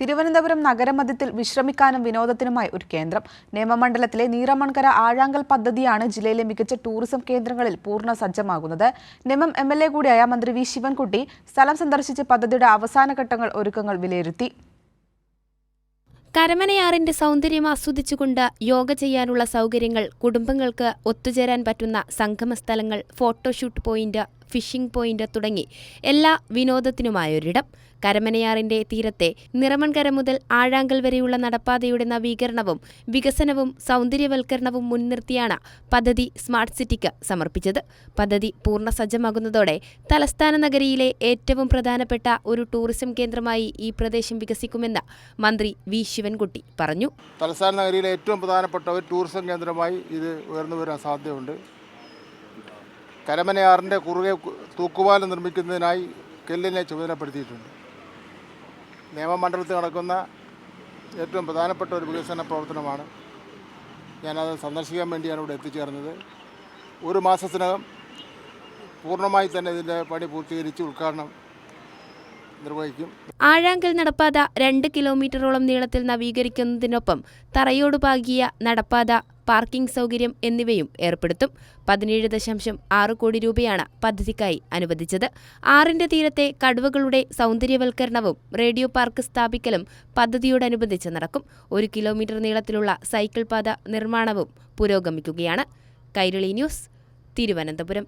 തിരുവനന്തപുരം നഗരമധ്യത്തിൽ വിശ്രമിക്കാനും വിനോദത്തിനുമായി ഒരു കേന്ദ്രം. നേമമണ്ഡലത്തിലെ നീറമൺകര ആഴാങ്കൽ പദ്ധതിയാണ് ജില്ലയിലെ മികച്ച ടൂറിസം കേന്ദ്രങ്ങളിൽ പൂർണ്ണ സജ്ജമാകുന്നത്. നേമം MLA കൂടിയായ മന്ത്രി വി ശിവൻകുട്ടി സ്ഥലം സന്ദർശിച്ച് പദ്ധതിയുടെ അവസാനഘട്ടങ്ങൾ ഒരുക്കങ്ങൾ വിലയിരുത്തി. കരമനയാറിന്റെ സൗന്ദര്യം ആസ്വദിച്ചുകൊണ്ട് യോഗ ചെയ്യാനുള്ള സൗകര്യങ്ങൾ, കുടുംബങ്ങൾക്ക് ഒത്തുചേരാൻ പറ്റുന്ന സംഗമ സ്ഥലങ്ങൾ, ഫോട്ടോഷൂട്ട് പോയിന്റ്, ഫിഷിംഗ് പോയിന്റ് തുടങ്ങി എല്ലാ വിനോദത്തിനുമായൊരിടം. കരമനയാറിന്റെ തീരത്തെ നിറമൺകര മുതൽ ആഴാങ്കൽ വരെയുള്ള നടപ്പാതയുടെ നവീകരണവും വികസനവും സൗന്ദര്യവൽക്കരണവും മുൻനിർത്തിയാണ് പദ്ധതി സ്മാർട്ട് സിറ്റിക്ക് സമർപ്പിച്ചത്. പദ്ധതി പൂർണ്ണ സജ്ജമാകുന്നതോടെ തലസ്ഥാന നഗരിയിലെ ഏറ്റവും പ്രധാനപ്പെട്ട ഒരു ടൂറിസം കേന്ദ്രമായി ഈ പ്രദേശം വികസിക്കുമെന്ന് മന്ത്രി വി ശിവൻകുട്ടി പറഞ്ഞു. തലസ്ഥാന നഗരിയിലെ ഏറ്റവും പ്രധാനപ്പെട്ട ഒരു ടൂറിസം കേന്ദ്രമായി ഇത് ഉയർന്നു വരാൻ സാധ്യതയുണ്ട്. കരമനയാറിൻ്റെ കുറുകെ തൂക്കുപാലം നിർമ്മിക്കുന്നതിനായി കെല്ലിനെ ചുമതലപ്പെടുത്തിയിട്ടുണ്ട്. നിയമമണ്ഡലത്തിൽ നടക്കുന്ന ഏറ്റവും പ്രധാനപ്പെട്ട ഒരു വികസന പ്രവർത്തനമാണ്. ഞാനത് സന്ദർശിക്കാൻ വേണ്ടിയാണ് ഇവിടെ എത്തിച്ചേർന്നത്. ഒരു മാസത്തിനകം പൂർണ്ണമായി തന്നെ ഇതിൻ്റെ പണി പൂർത്തീകരിച്ച് ഉദ്ഘാടനം നിർവഹിക്കും. ആഴാങ്കൽ നടപ്പാത 2 കിലോമീറ്ററോളം നീളത്തിൽ നവീകരിക്കുന്നതിനൊപ്പം തറയോട് പാകിയ നടപ്പാത, പാർക്കിംഗ് സൗകര്യം എന്നിവയും ഏർപ്പെടുത്തും. 17.6 കോടി രൂപയാണ് പദ്ധതിക്കായി അനുവദിച്ചത്. ആറിന്റെ തീരത്തെ കടുവകളുടെ സൗന്ദര്യവൽക്കരണവും റേഡിയോ പാർക്ക് സ്ഥാപിക്കലും പദ്ധതിയോടനുബന്ധിച്ച് നടക്കും. 1 കിലോമീറ്റർ നീളത്തിലുള്ള സൈക്കിൾ പാത നിർമ്മാണവും പുരോഗമിക്കുകയാണ്. കൈരളി ന്യൂസ്, തിരുവനന്തപുരം.